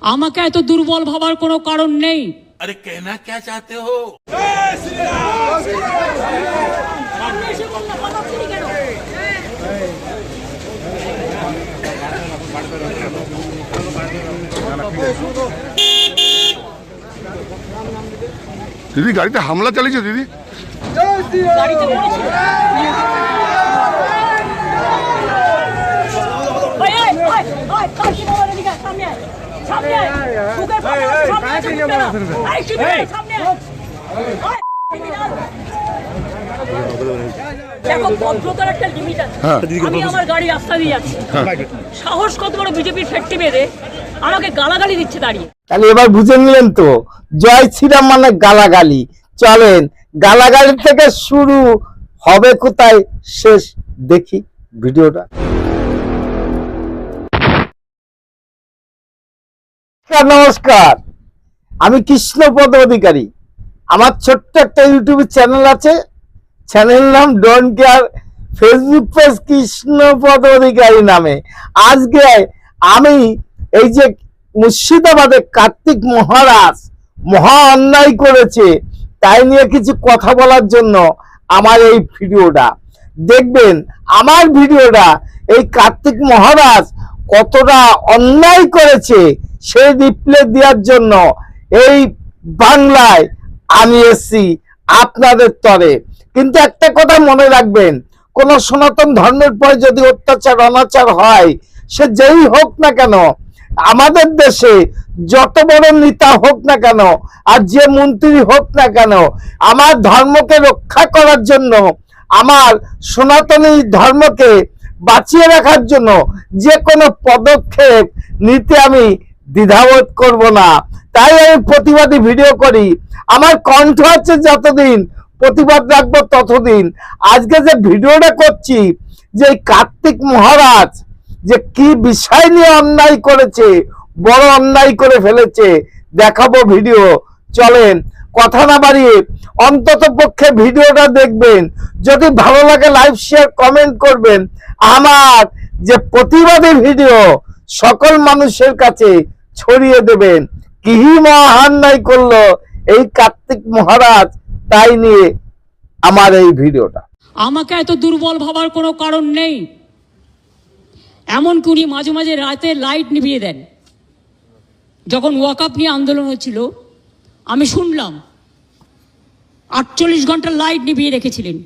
আমাকে এত দুর্বল ভাবার কোনো কারণ নেই। अरे कहना क्या चाहते हो? दीदी गाड़ी हमला चली दीदी দেখো ভদ্রতার একটা লিমিট আছে। আমি আমার গাড়ি রাস্তা দিয়ে যাচ্ছি, সাহস কত বড় বিজেপির ফ্যাক্টরি বেঁধে আমাকে গালাগালি দিচ্ছে দাঁড়িয়ে। তাহলে এবার বুঝে নিলেন তো, জয় শ্রীরাম মানে গালাগালি। চলেন গালাগালি থেকে শুরু হবে কোথায় শেষ দেখি ভিডিওটা। নমস্কার, আমি কৃষ্ণপদ অধিকারী। আমার ছোট্ট একটা ইউটিউব চ্যানেল আছে, চ্যানেল নাম don't care, Facebook page Krishnapada Adhikari নামে। আজকে আমি এই যে মুর্শিদাবাদে কার্তিক মহারাজ মহা অন্যায় করেছে তাই নিয়ে কিছু কথা বলার জন্য আমার এই ভিডিওটা দেখবেন। আমার ভিডিওটা এই কার্তিক মহারাজ কতটা অন্যায় করেছে সেই রিপ্লে দেওয়ার জন্য এই বাংলায় আমি এসছি আপনাদের তরে। কিন্তু একটা কথা মনে রাখবেন, কোন সনাতন ধর্মের পরে যদি অত্যাচার অনাচার হয়, সে যেই হোক না কেন, আমাদের দেশে যত বড় নেতা হোক না কেন আর যে মন্ত্রী হোক না কেন, আমার ধর্মকে রক্ষা করার জন্য, আমার সনাতনী ধর্মকে বাঁচিয়ে রাখার জন্য যে কোনো পদক্ষেপ নিতে আমি দ্বিধাবোধ করব না। তাই আমি প্রতিবাদী ভিডিও করি। আমার কণ্ঠ আছে যতদিন, প্রতিবাদ রাখবো ততদিন। আজকে যে ভিডিওটা করছি, যে কার্তিক মহারাজ যে কি বিষয় নিয়ে অন্যায় করেছে, বড় অন্যায় করে ফেলেছে, দেখাবো ভিডিও। চলেন কথা না বাড়িয়ে অন্তত পক্ষে ভিডিওটা দেখবেন। যদি ভালো লাগে লাইক শেয়ার কমেন্ট করবেন। আমার যে প্রতিবাদী ভিডিও সকল মানুষের কাছে ছড়িয়ে দেবেন। কি মহান্যায় করলো এই কার্তিক মহারাজ, তাই নিয়ে আমার এই ভিডিওটা। আমাকে এত দুর্বল ভাবার কোনো কারণ নেই। এমনকি উনি মাঝে মাঝে রাতে লাইট নিভিয়ে দেন। যখন ওয়াকআপ নিয়ে আন্দোলন হচ্ছিল আমি শুনলাম 48 ঘন্টা লাইট নিভিয়ে রেখেছিলেন।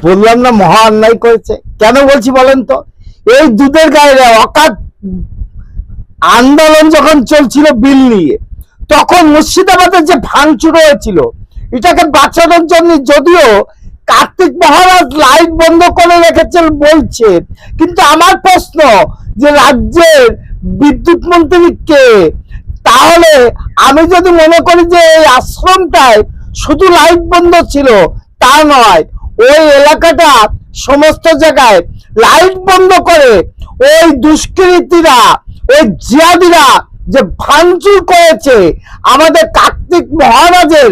বললাম না মহা অন্যায় করেছে। কেন বলছি বলেন তো? এই দুধের গায়ে অকাত আন্দোলন যখন চলছিল বিল নিয়ে, তখন মুর্শিদাবাদের যে ভাঙচুর হয়েছিল, এটাকে বাঁচানোর জন্য যদিও কার্তিক মহারাজ লাইট বন্ধ করে রেখেছেন বলছে, কিন্তু আমার প্রশ্ন যে রাজ্যের বিদ্যুৎ মন্ত্রী কে? তাহলে আমি যদি মনে করি যে এই আশ্রমটায় শুধু লাইট বন্ধ ছিল, তা নয়, ওই এলাকাটা সমস্ত জায়গায় লাইট বন্ধ করে ওই দুষ্কৃতীরা, ওই জিহাদিরা যে ভাঙচুর করেছে, আমাদের কার্তিক মহারাজের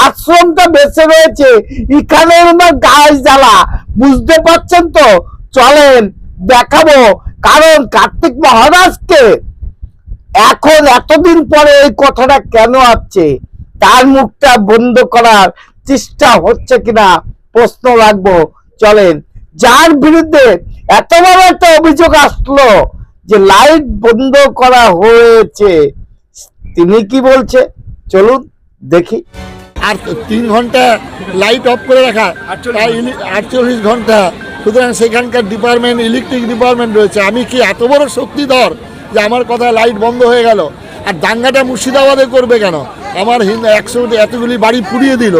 আশ্রমটা বেঁচে রয়েছে, এখানে গায়ে জ্বালা। বুঝতে পারছেন তো? চলেন দেখাবো। কারণ কার্তিক মহারাজকে এখন এতদিন পরে এই কথাটা কেন আসছে, তার মুখটা বন্ধ করার চেষ্টা হচ্ছে কিনা প্রশ্ন রাখবো। চলেন, যার বিরুদ্ধে এত বড় একটা অভিযোগ আসলো যে লাইট বন্ধ করা হয়েছে, তিনি কি বলছে চলুন দেখি। আর 3 ঘন্টা লাইট অফ করে রাখা, 48 ঘন্টা। সুতরাং সেখানকার ডিপার্টমেন্ট, ইলেকট্রিক ডিপার্টমেন্ট রয়েছে। আমি কি এত বড় শক্তিধর যে আমার কথায় লাইট বন্ধ হয়ে গেল? আর দাঙ্গাটা মুর্শিদাবাদে করবে কেন? আমার এতগুলি বাড়ি পুড়িয়ে দিল,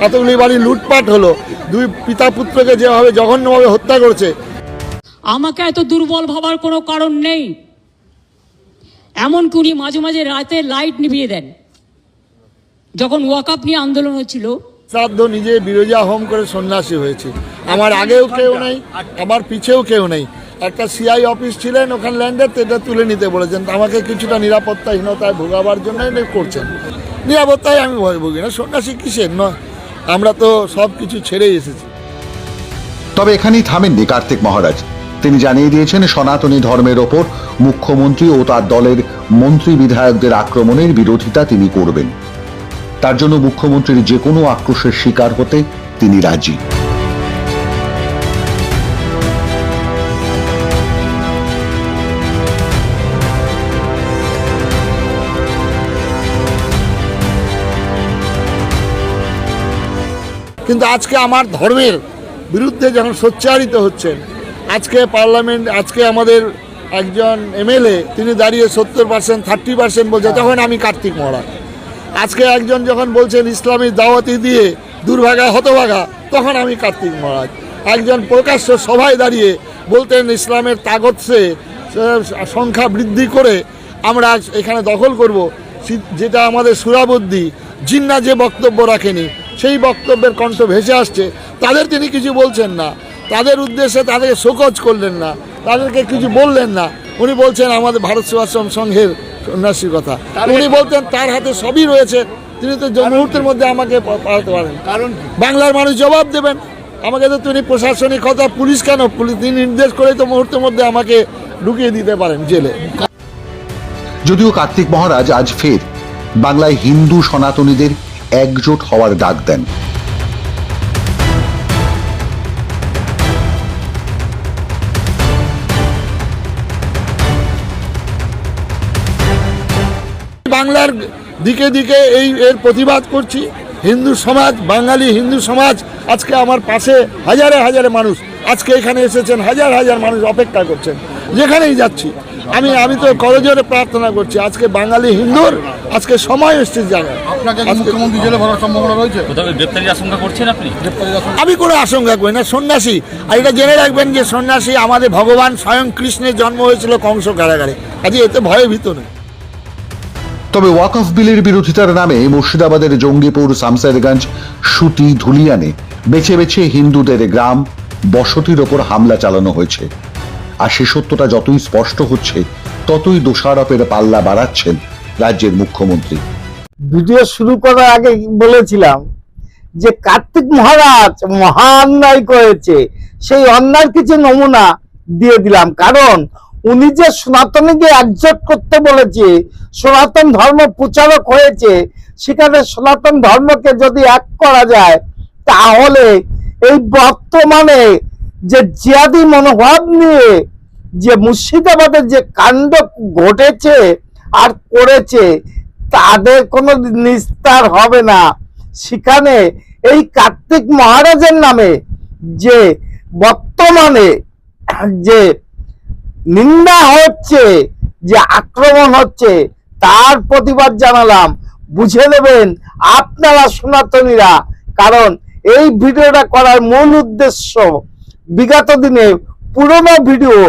এতগুলি বাড়ি লুটপাট হলো, 2 পিতা পুত্রকে যেভাবে জঘন্যভাবে হত্যা করছে। আমাকে এত দুর্বল ভাবার কোনো কারণ নেই। এমনকি উনি মাঝে মাঝে রাতে লাইট নিভিয়ে দেন। যখন ওয়াকআপ নিয়ে আন্দোলন হচ্ছিল, শ্রাদ্ধ নিজে বিরজা হোম করে সন্ন্যাসী হয়েছে। আমার আগেও কেউ নেই, আমার পিছেও কেউ নেই। একটা সিআই অফিস ছিলেন ওখানে ল্যান্ডের, এটা তুলে নিতে বলেছেন। আমাকে কিছুটা নিরাপত্তাহীনতায় ভোগাবার জন্য এটা করছেন। নিরাপত্তায় আমি ভয় ভুগি না, সন্ন্যাসী কিসের নয়, আমরা তো সব কিছু ছেড়েই এসেছি। তবে এখানেই থামেননি কার্তিক মহারাজ। তিনি জানিয়ে দিয়েছেন সনাতনী ধর্মের ওপর মুখ্যমন্ত্রী ও তার দলের মন্ত্রী বিধায়কদের আক্রমণের বিরোধিতা তিনি করবেন। তার জন্য মুখ্যমন্ত্রীর যে কোনো আক্রোশের শিকার হতে তিনি রাজি। কিন্তু আজকে আমার ধর্মের বিরুদ্ধে যখন সোচ্চারিত হচ্ছেন, আজকে পার্লামেন্ট, আজকে আমাদের একজন এমএলএ তিনি দাঁড়িয়ে 70% 30% বলছে, তখন আমি কার্তিক মহারাজ। আজকে একজন যখন বলছেন ইসলামী দাওয়াতি দিয়ে দুর্ভাগা হতভাগা, তখন আমি কার্তিক মহারাজ। একজন প্রকাশ্য সভায় দাঁড়িয়ে বলতেন ইসলামের তাগতসে সংখ্যা বৃদ্ধি করে আমরা এখানে দখল করব, যেটা আমাদের সুরাবুদ্ধি জিন্না যে বক্তব্য রাখেনি সেই বক্তব্যের কণ্ঠ ভেসে আসছে, তাদের তিনি কিছু বলছেন না, তাদের উদ্দেশ্যে তাদেরকে শোকজ করলেন না, তাদেরকে কিছু বললেন না। উনি বলছেন আমাদের ভারত সেবাশ্রম সংঘের সন্ন্যাসীর কথা, উনি বলতেন তার হাতে সবই রয়েছে, তিনি তো মুহূর্তের মধ্যে আমাকে পাঠাতে পারেন। কারণ বাংলার মানুষ জবাব দেবেন, আমাকে তো তিনি প্রশাসনিক কথা, পুলিশ কেন, তিনি নির্দেশ করে তো মুহূর্তের মধ্যে আমাকে ঢুকিয়ে দিতে পারেন জেলে। যদিও কার্তিক মহারাজ আজ ফের বাংলায় হিন্দু সনাতনীদের একজোট হওয়ার ডাক দেন। বাংলার দিকে দিকে এর প্রতিবাদ করছি। হিন্দু সমাজ, বাঙালি হিন্দু সমাজ আজকে আমার পাশে, হাজারে হাজারে মানুষ আজকে এখানে এসেছেন, হাজার হাজার মানুষ অপেক্ষা করছেন। যেখানেই যাচ্ছি আমি তো করজোরে প্রার্থনা করছি, আজকে বাঙালি হিন্দুর আজকে সময় এসছে জানার। মুখ্যমন্ত্রী জেলে ভরার সম্ভাবনা রয়েছে? গ্রেপ্তারির আশঙ্কা করছেন আপনি? আমি কোনো আশঙ্কা করি না। সন্ন্যাসী, আর এটা জেনে রাখবেন যে সন্ন্যাসী আমাদের ভগবান স্বয়ং কৃষ্ণের জন্ম হয়েছিল কংস কারাগারে, কাজে এতে ভয়ভীত নেই। তবে ওয়াকফ বিলের বিরোধিতার নামে মুর্শিদাবাদের জঙ্গিপুর, শামসেরগঞ্জ, সুতি, ধুলিয়ানে বেছে বেছে হিন্দুদের গ্রাম বসতির ওপর হামলা চালানো হয়েছে। আর সে সত্যটা যতই স্পষ্ট হচ্ছে, ততই দোষারোপের পাল্লা বাড়াচ্ছেন রাজ্যের মুখ্যমন্ত্রী। ভিডিও শুরু করার আগে বলেছিলাম যে কার্তিক মহারাজ মহা অন্যায় করেছে, সেই অন্যায় কিছু নমুনা দিয়ে দিলাম। কারণ উনি যে সনাতনীকে একজোট করতে বলেছে, সনাতন ধর্ম প্রচারক হয়েছে, সেখানে সনাতন ধর্মকে যদি এক করা যায়, তাহলে এই বর্তমানে যে জিহাদি মনোভাব নিয়ে যে মুর্শিদাবাদের যে কাণ্ড ঘটেছে আর করেছে, তাদের কোনো নিস্তার হবে না। সেখানে এই কার্তিক মহারাজের নামে যে বর্তমানে যে নিন্দা হচ্ছে, যে আক্রমণ হচ্ছে, তার প্রতিবাদ জানালাম। বুঝে নেবেন আপনারা সনাতনীরা, কারণ এই ভিডিওটা করার মূল উদ্দেশ্য, বিগত দিনে পুরনো ভিডিও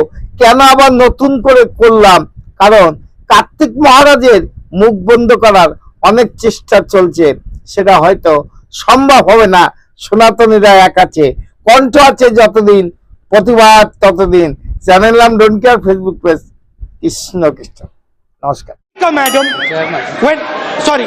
কেন আবার নতুন করে করলাম, কারণ কার্তিক মহারাজের মুখ বন্ধ করার অনেক চেষ্টা চলছে, সেটা হয়তো সম্ভব হবে না। সনাতনীরা এক আছে, কণ্ঠ আছে যতদিন, প্রতিবাদ ততদিন। চ্যানেল নাম don't care, Facebook page Krishna Krishna. নমস্কার। Madam, when sorry.